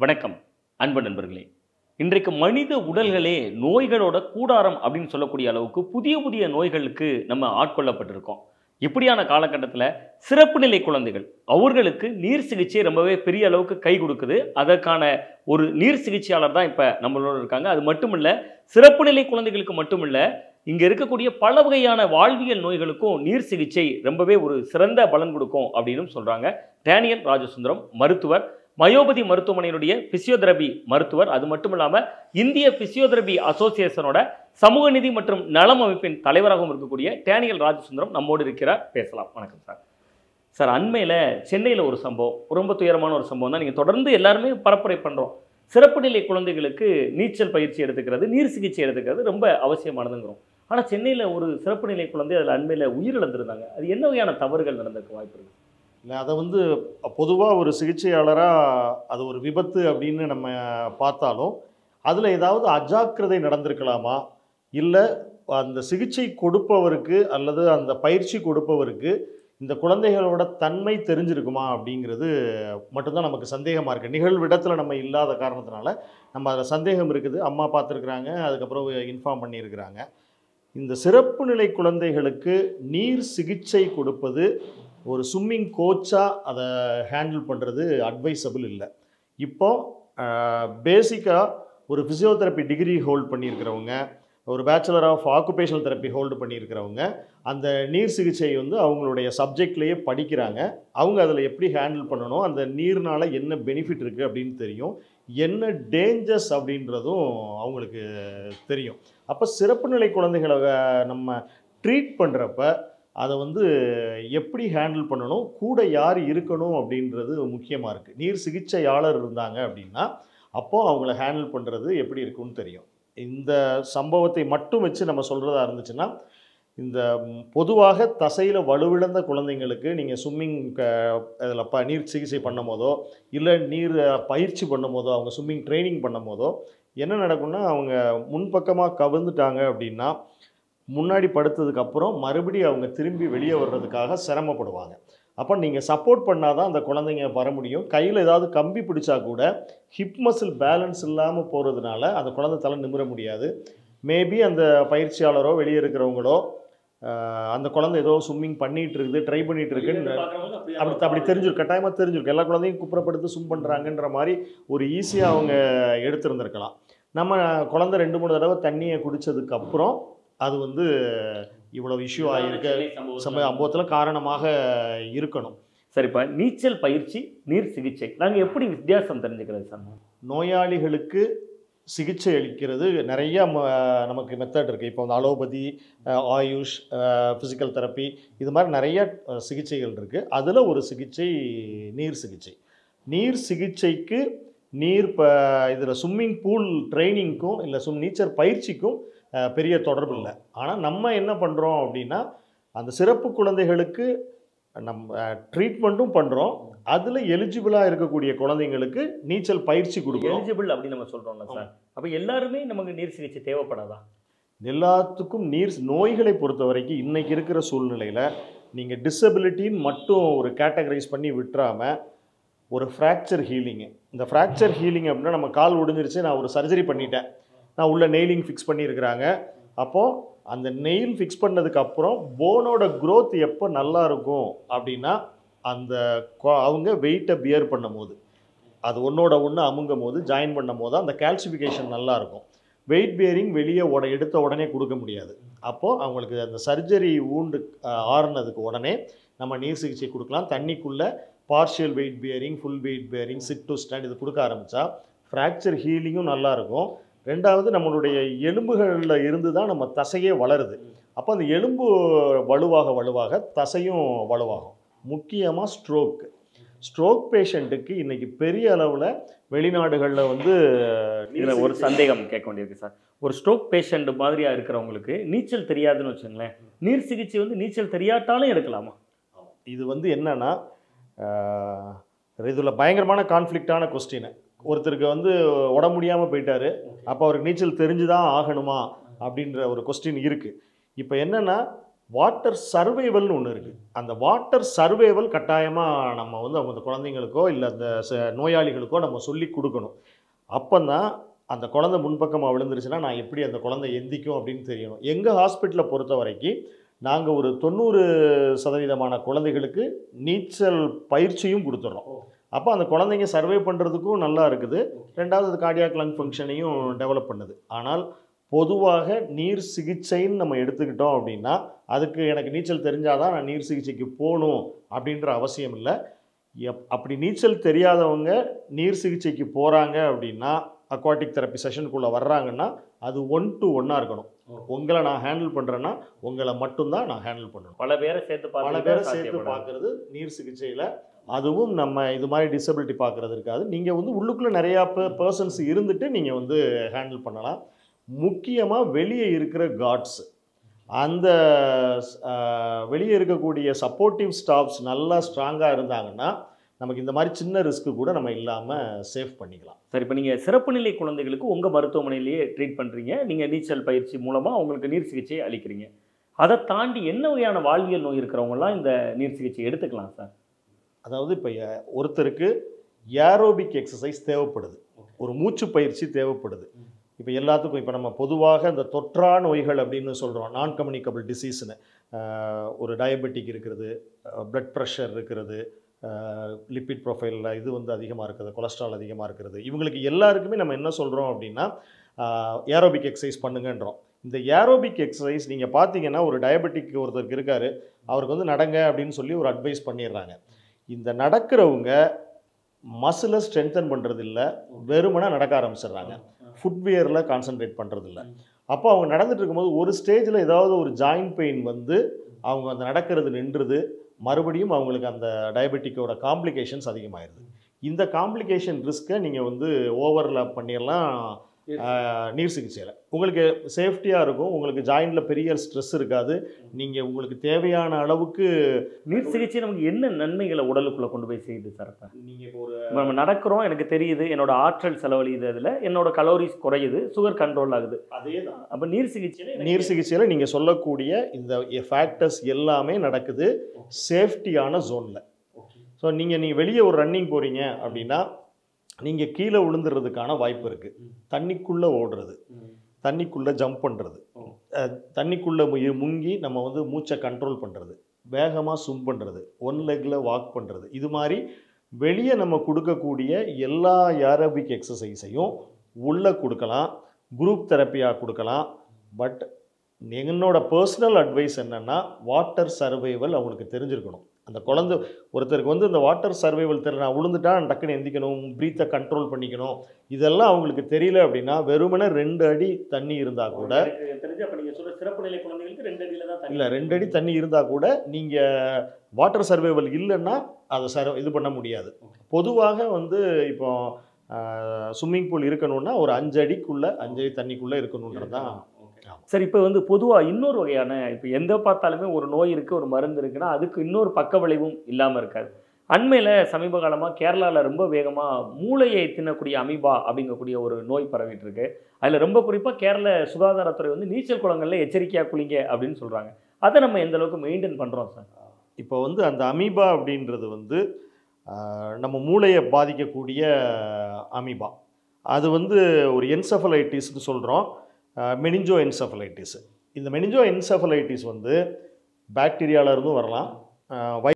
வணக்கம் அன்பு நண்பர்களே. இன்றைக்கு மனித உடல்களே நோய்களோட கூடாரம் அப்படின்னு சொல்லக்கூடிய அளவுக்கு புதிய புதிய நோய்களுக்கு நம்ம ஆட்கொள்ளப்பட்டிருக்கோம். இப்படியான காலகட்டத்தில் சிறப்பு நிலை குழந்தைகள் அவர்களுக்கு நீர் சிகிச்சை ரொம்பவே பெரிய அளவுக்கு கை கொடுக்குது. அதற்கான ஒரு நீர் சிகிச்சையாளர் தான் இப்போ நம்மளோட இருக்காங்க. அது மட்டுமில்ல, சிறப்பு நிலை குழந்தைகளுக்கு மட்டுமில்ல, இங்கே இருக்கக்கூடிய பல வகையான வாழ்வியல் நோய்களுக்கும் நீர் சிகிச்சை ரொம்பவே ஒரு சிறந்த பலன் கொடுக்கும் அப்படின்னு சொல்கிறாங்க. டேனியல் ராஜசுந்தரம் மருத்துவர், மயோபதி மருத்துவமனையினுடைய பிசியோதெரபி மருத்துவர். அது மட்டும் இல்லாமல் இந்திய பிசியோதெரபி அசோசியேஷனோட சமூக நீதி மற்றும் நலம் அமைப்பின் தலைவராகவும் இருக்கக்கூடிய டேனியல் ராஜசுந்தரம் நம்மோடு இருக்கிறார். பேசலாம். வணக்கம் சார். சார், அண்மையில் சென்னையில் ஒரு சம்பவம், ரொம்ப துயரமான ஒரு சம்பவம் தான். நீங்கள் தொடர்ந்து எல்லாருமே பரப்புரை பண்ணுறோம். சிறப்பு நிலை குழந்தைகளுக்கு நீச்சல் பயிற்சி எடுத்துக்கிறது, நீர் சிகிச்சை எடுத்துக்கிறது ரொம்ப அவசியமானதுங்கிறோம். ஆனால் சென்னையில் ஒரு சிறப்பு நிலை குழந்தை அதில் அண்மையில் உயிரிழந்திருந்தாங்க. அது என்ன வகையான தவறுகள் நடந்திருக்க வாய்ப்பு இருக்குது? இல்லை, அதை பொதுவாக ஒரு சிகிச்சையாளராக அது ஒரு விபத்து அப்படின்னு நம்ம பார்த்தாலும் அதில் ஏதாவது அஜாக்கிரதை நடந்திருக்கலாமா, இல்லை அந்த சிகிச்சை கொடுப்பவருக்கு அல்லது அந்த பயிற்சி கொடுப்பவருக்கு இந்த குழந்தைகளோட தன்மை தெரிஞ்சிருக்குமா அப்படிங்கிறது மட்டும்தான் நமக்கு சந்தேகமாக இருக்குது. நிகழ்விடத்தில் நம்ம இல்லாத காரணத்தினால நம்ம அதில் சந்தேகம் இருக்குது. அம்மா பார்த்துருக்குறாங்க, அதுக்கப்புறம் இன்ஃபார்ம் பண்ணியிருக்கிறாங்க. இந்த சிறப்பு நிலை குழந்தைகளுக்கு நீர் சிகிச்சை கொடுப்பது ஒரு ஸ்விம்மிங் கோச்சாக அதை ஹேண்டில் பண்ணுறது அட்வைசபிள் இல்லை. இப்போது பேசிக்காக ஒரு ஃபிசியோதெரப்பி டிகிரி ஹோல்ட் பண்ணியிருக்கிறவங்க, ஒரு bachelor of occupational therapy hold பண்ணியிருக்கிறவங்க அந்த நீர் சிகிச்சை அவங்களுடைய சப்ஜெக்ட்லேயே படிக்கிறாங்க. அவங்க அதில் எப்படி ஹேண்டில் பண்ணணும், அந்த நீர்னால் என்ன பெனிஃபிட் இருக்குது அப்படின்னு தெரியும், என்ன டேஞ்சர்ஸ் அப்படின்றதும் அவங்களுக்கு தெரியும். அப்போ சிறப்பு நிலை குழந்தைகளை நம்ம ட்ரீட் பண்ணுறப்ப அதை எப்படி ஹேண்டில் பண்ணணும், கூட யார் இருக்கணும் அப்படின்றது முக்கியமாக இருக்குது. நீர் சிகிச்சையாளர் இருந்தாங்க அப்படின்னா அப்போது அவங்கள ஹேண்டில் பண்ணுறது எப்படி இருக்குன்னு தெரியும். இந்த சம்பவத்தை மட்டும் வச்சு நம்ம சொல்கிறதா இருந்துச்சுன்னா, இந்த பொதுவாக தசையில் வலுவிழந்த குழந்தைங்களுக்கு நீங்கள் ஸ்விம்மிங் இதில் நீர் சிகிச்சை பண்ணும் போதோ இல்லை நீர் பயிற்சி பண்ணும் போதோ, அவங்க ஸ்விம்மிங் ட்ரைனிங் பண்ணும் போதோ என்ன நடக்கும்னா, அவங்க முன்பக்கமாக கவிழ்ந்துட்டாங்க அப்படின்னா முன்னாடி படுத்ததுக்கப்புறம் மறுபடியும் அவங்க திரும்பி வெளியே வர்றதுக்காக சிரமப்படுவாங்க. அப்போ நீங்கள் சப்போர்ட் பண்ணால் தான் அந்த குழந்தைங்க வர முடியும். கையில் ஏதாவது கம்பி பிடிச்சா கூட ஹிப் மசில் பேலன்ஸ் இல்லாமல் போகிறதுனால அந்த குழந்தை தலை நிமிர முடியாது. மேபி அந்த பயிற்சியாளரோ வெளியே இருக்கிறவங்களோ அந்த குழந்தை ஏதோ ஸ்விம்மிங் பண்ணிகிட்டு இருக்குது, ட்ரை பண்ணிகிட்டு இருக்குன்னு அப்படி தெரிஞ்சிருக்கு, கட்டாயமாக தெரிஞ்சிருக்கு. எல்லா குழந்தையும் குப்புறப்படுத்து ஸ்விம் பண்ணுறாங்கன்ற மாதிரி ஒரு ஈஸியாக அவங்க எடுத்துருந்துருக்கலாம். நம்ம குழந்தை 2-3 தடவை தண்ணியை குடித்ததுக்கப்புறம் அது இவ்வளவு இஷ்யூ ஆகியிருக்க சம்பவத்தில் காரணமாக இருக்கணும். சரி, இப்போ நீச்சல் பயிற்சி, நீர் சிகிச்சை நாங்கள் எப்படி வித்தியாசம் தெரிஞ்சுக்கிறது சார்? நோயாளிகளுக்கு சிகிச்சை அளிக்கிறது நிறையா நமக்கு மெத்தட் இருக்குது. இப்போ அலோபதி, ஆயுஷ், ஃபிசிக்கல் தெரப்பி, இது மாதிரி நிறைய சிகிச்சைகள் இருக்குது. அதில் ஒரு சிகிச்சை நீர் சிகிச்சை. நீர் சிகிச்சைக்கு இதில் ஸ்விம்மிங் பூல் ட்ரைனிங்க்கும் இல்லை நீச்சல் பயிற்சிக்கும் பெரிய தொடர்பு இல்லை. ஆனால் நம்ம என்ன பண்ணுறோம் அப்படின்னா, அந்த சிறப்பு குழந்தைகளுக்கு நம்ம ட்ரீட்மெண்ட்டும் பண்ணுறோம். அதில் எலிஜிபிளாக இருக்கக்கூடிய குழந்தைங்களுக்கு நீச்சல் பயிற்சி கொடுக்குறோம். எலிஜிபிள் அப்படின்னு நம்ம சொல்கிறோம்ல சார், அப்போ எல்லாருமே நமக்கு நீர் சிகிச்சை தேவைப்படாதா? எல்லாத்துக்கும் நோய்களை பொறுத்த வரைக்கும் இன்றைக்கி இருக்கிற சூழ்நிலையில் நீங்கள் டிசபிலிட்டின்னு மட்டும் ஒரு கேட்டகரைஸ் பண்ணி விட்டுறாமல், ஒரு ஃப்ராக்சர் ஹீலிங்கு, இந்த ஃப்ராக்சர் ஹீலிங் அப்படின்னா நம்ம கால் ஒடிஞ்சிருச்சு, நான் ஒரு சர்ஜரி பண்ணிட்டேன், நான் உள்ள நெயிலிங் ஃபிக்ஸ் பண்ணியிருக்கிறாங்க. அப்போது அந்த நெயில் ஃபிக்ஸ் பண்ணதுக்கப்புறம் போனோட க்ரோத் எப்போ நல்லா இருக்கும் அப்படின்னா, அந்த அவங்க வெயிட்டை பியர் பண்ணும் போது, அது ஒன்றோட ஒன்று அமுங்கும் போது, ஜாயின் பண்ணும் போது அந்த கால்சிஃபிகேஷன் நல்லாயிருக்கும். வெயிட் பியரிங் வெளியே எடுத்த உடனே கொடுக்க முடியாது. அப்போது அவங்களுக்கு அந்த சர்ஜரி ஊண்டு ஆறுனதுக்கு உடனே நம்ம நீர் சிகிச்சை கொடுக்கலாம். தண்ணிக்குள்ளே partial weight bearing, full weight bearing, sit to stand இது கொடுக்க ஆரம்பித்தா ஃப்ராக்சர் ஹீலிங்கும் நல்லாயிருக்கும். ரெண்டாவது, நம்மளுடைய எலும்புகளில் இருந்து தான் நம்ம தசையே வளருது. அப்போ அந்த எலும்பு வலுவாக தசையும் வலுவாகும். முக்கியமாக ஸ்ட்ரோக் பேஷண்ட்டுக்கு இன்றைக்கி பெரிய அளவில் வெளிநாடுகளில் இதில் ஒரு சந்தேகம் கேட்க வேண்டியிருக்கு சார். ஒரு ஸ்ட்ரோக் பேஷண்ட் மாதிரியாக இருக்கிறவங்களுக்கு நீச்சல் தெரியாதுன்னு வச்சுங்களேன், நீர் சிகிச்சை நீச்சல் தெரியாட்டாலும் எடுக்கலாமா? இது என்னன்னா, இதில் பயங்கரமான கான்ஃப்ளிக்டான கொஸ்டின். ஒருத்தருக்கு உடம்பு முடியாமல் போயிட்டாரு, அப்போ அவருக்கு நீச்சல் தெரிஞ்சு தான் ஆகணுமா அப்படின்ற ஒரு கொஸ்டின் இருக்குது. இப்போ என்னென்னா, வாட்டர் சர்வைவல்னு ஒன்று இருக்குது. அந்த வாட்டர் சர்வைவல் கட்டாயமாக நம்ம வந்து அவங்க குழந்தைங்களுக்கோ இல்லை அந்த நோயாளிகளுக்கோ நம்ம சொல்லி கொடுக்கணும். அப்போ தான் அந்த குழந்தை முன்பக்கமாக விழுந்துருச்சுன்னா நான் எப்படி அந்த குழந்தை எந்திக்கும் அப்படின்னு தெரியணும். எங்கள் ஹாஸ்பிட்டலை பொறுத்த வரைக்கும் நாங்கள் ஒரு 90% குழந்தைகளுக்கு நீச்சல் பயிற்சியும் கொடுத்துட்றோம். அப்போ அந்த குழந்தைங்க சர்வே பண்ணுறதுக்கும் நல்லா இருக்குது. ரெண்டாவது அது கார்டியாக் லங் ஃபங்க்ஷனையும் டெவலப் பண்ணுது. ஆனால் பொதுவாக நீர் சிகிச்சைன்னு நம்ம எடுத்துக்கிட்டோம் அப்படின்னா அதுக்கு எனக்கு நீச்சல் தெரிஞ்சாதான் நான் நீர் சிகிச்சைக்கு போகணும் அப்படின்ற அவசியம் இல்லை. அப்படி நீச்சல் தெரியாதவங்க நீர் சிகிச்சைக்கு போகிறாங்க அப்படின்னா அக்வாட்டிக் தெரப்பி செஷனுக்குள்ளே வர்றாங்கன்னா அது 1-to-1 இருக்கணும். உங்களை நான் ஹேண்டில் பண்ணுறேன்னா உங்களை மட்டும்தான் நான் ஹேண்டில் பண்ணணும். பல பேரை சேர்த்து பார்க்குறது நீர் சிகிச்சையில், அதுவும் நம்ம இது மாதிரி டிசபிலிட்டி பார்க்குறது இருக்காது. நீங்கள் வந்து உள்ளுக்குள்ளே நிறையா பர்சன்ஸ் இருந்துட்டு நீங்கள் வந்து ஹேண்டில் பண்ணலாம். முக்கியமாக வெளியே இருக்கிற கார்ட்ஸ், அந்த வெளியே இருக்கக்கூடிய சப்போர்ட்டிவ் ஸ்டாஃப்ஸ் நல்லா ஸ்ட்ராங்காக இருந்தாங்கன்னா நமக்கு இந்த மாதிரி சின்ன ரிஸ்க்கு கூட நம்ம இல்லாமல் சேஃப் பண்ணிக்கலாம். சார், இப்போ நீங்கள் சிறப்பு நிலை குழந்தைகளுக்கு உங்கள் மருத்துவமனையிலேயே ட்ரீட் பண்ணுறீங்க. நீங்கள் நீச்சல் பயிற்சி மூலமாக அவங்களுக்கு நீர் சிகிச்சையை அளிக்கிறீங்க. அதை தாண்டி என்ன வகையான வாழ்வியல் நோய் இருக்கிறவங்கலாம் இந்த நீர் சிகிச்சை எடுத்துக்கலாம் சார்? அதாவது இப்போ ஒருத்தருக்கு ஏரோபிக் எக்ஸசைஸ் தேவைப்படுது, ஒரு மூச்சு பயிற்சி தேவைப்படுது. இப்போ எல்லாத்துக்கும் இப்போ நம்ம பொதுவாக இந்த தொற்றா நோய்கள் அப்படின்னு சொல்கிறோம், நான் கம்யூனிகபிள் டிசீஸ்னு. ஒரு டயபெட்டிக் இருக்கிறது, பிளட் ப்ரெஷர் இருக்கிறது, லிப்பிட் ப்ரொஃபைலில் இது வந்து அதிகமாக இருக்குது, கொலஸ்ட்ரால் அதிகமாக இருக்கிறது. இவங்களுக்கு எல்லாருக்குமே நம்ம என்ன சொல்கிறோம் அப்படின்னா ஏரோபிக் எக்ஸசைஸ் பண்ணுங்கன்றோம். இந்த ஏரோபிக் எக்ஸசைஸ் நீங்கள் பார்த்தீங்கன்னா ஒரு டயபெட்டிக் ஒருத்தருக்கு இருக்கார், அவருக்கு வந்து நடங்க அப்படின்னு சொல்லி ஒரு அட்வைஸ் பண்ணிடுறாங்க. இந்த நடக்கிறவங்க மசிலை ஸ்ட்ரென்தன் பண்ணுறது இல்லை, வெறுமனே நடக்க ஆரம்பிச்சிடுறாங்க. ஃபுட்வேரில் கான்சன்ட்ரேட் பண்ணுறது இல்லை. அப்போ அவங்க நடந்துட்டு இருக்கும்போது ஒரு ஸ்டேஜில் ஏதாவது ஒரு ஜாயின்ட் பெயின் வந்து அவங்க அந்த நடக்கிறது நின்றுது, மறுபடியும் அவங்களுக்கு அந்த டயபெட்டிக்கோட காம்ப்ளிகேஷன்ஸ் அதிகமாகிடுது. இந்த காம்ப்ளிகேஷன் ரிஸ்க்கை நீங்கள் வந்து ஓவர்லாப் பண்ணிடலாம் நீர் சிகிச்சையில். உங்களுக்கு சேஃப்டியாக இருக்கும், உங்களுக்கு ஜாயிண்டில் பெரிய ஸ்ட்ரெஸ் இருக்காது, நீங்கள் உங்களுக்கு தேவையான அளவுக்கு. நீர் சிகிச்சை நமக்கு என்ன நன்மைகளை உடலுக்குள்ளே கொண்டு போய் செய்யுது சார்? நீங்கள் இப்போ நம்ம நடக்கிறோம், எனக்கு தெரியுது, என்னோட ஆற்றல் செலவழியுது, அதில் என்னோட கலோரிஸ் குறையுது, சுகர் கண்ட்ரோல் ஆகுது. அதே தான். அப்போ நீர் சிகிச்சையில் நீங்கள் சொல்லக்கூடிய இந்த ஃபேக்டர்ஸ் எல்லாமே நடக்குது சேஃப்டியான ஜோனில். ஸோ நீங்கள் வெளியே ஒரு ரன்னிங் போகிறீங்க அப்படின்னா நீங்கள் கீழே விழுந்துறதுக்கான வாய்ப்பு இருக்குது. தண்ணிக்குள்ளே ஓடுறது, தண்ணிக்குள்ளே ஜம்ப் பண்ணுறது, தண்ணிக்குள்ளே முங்கி நம்ம வந்து மூச்சை கண்ட்ரோல் பண்ணுறது, வேகமாக ஸ்விம் பண்ணுறது, ஒன் லெக்கில் வாக் பண்ணுறது, இது மாதிரி வெளியே நம்ம கொடுக்கக்கூடிய எல்லா ஏரோபிக் எக்ஸசைஸையும் உள்ளே கொடுக்கலாம், குரூப் தெரப்பியாக கொடுக்கலாம். பட் என்னோட பர்சனல் அட்வைஸ் என்னென்னா வாட்டர் சர்வைவல் அவங்களுக்கு தெரிஞ்சிருக்கணும். அந்த குழந்தை ஒருத்தருக்கு வந்து இந்த வாட்டர் சர்வைவல் தெரியல, நான் விழுந்துட்டா டக்குன்னு எந்திக்கணும், ப்ரீத்தை கண்ட்ரோல் பண்ணிக்கணும், இதெல்லாம் அவங்களுக்கு தெரியல அப்படின்னா வெறுமனே 2 அடி தண்ணி இருந்தால் கூட, சிறப்பு நிலை குழந்தைகளுக்கு 2 அடியில் தான் இல்லை 2 அடி தண்ணி இருந்தால் கூட நீங்கள் வாட்டர் சர்வைவல் இல்லைன்னா அதை இது பண்ண முடியாது. பொதுவாக வந்து இப்போ ஸ்விம்மிங் பூல் இருக்கணும்னா ஒரு 5 அடிக்குள்ளே 5 அடி தண்ணிக்குள்ளே இருக்கணுன்றது தான். சரி, இப்போ வந்து பொதுவாக இன்னொரு வகையான, இப்போ எந்த பார்த்தாலுமே ஒரு நோய் இருக்குது, ஒரு மருந்து இருக்குன்னா அதுக்கு இன்னொரு பக்க விளைவும் இல்லாமல் இருக்காது. அண்மையில் சமீப காலமாக கேரளாவில் ரொம்ப வேகமாக மூளையை தின்னக்கூடிய அமீபா அப்படிங்கக்கூடிய ஒரு நோய் பரவிட்டு இருக்கு. அதில் ரொம்ப குறிப்பாக கேரள சுகாதாரத்துறை வந்து நீச்சல் குளங்களில் எச்சரிக்கையாக குளிங்க அப்படின்னு சொல்கிறாங்க. அதை நம்ம எந்த அளவுக்கு மெயின்டைன் பண்ணுறோம் சார்? இப்போ வந்து அந்த அமீபா அப்படின்றது வந்து நம்ம மூளையை பாதிக்கக்கூடிய அமீபா. அது வந்து ஒரு என்செஃபலைட்டிஸ்னு சொல்கிறோம், மெனிஞ்சோ என்செஃபலைட்டிஸ். இந்த மெனிஞ்சோ என்செஃபலைட்டிஸ் வந்து பாக்டீரியாவில இருந்தும் வரலாம்,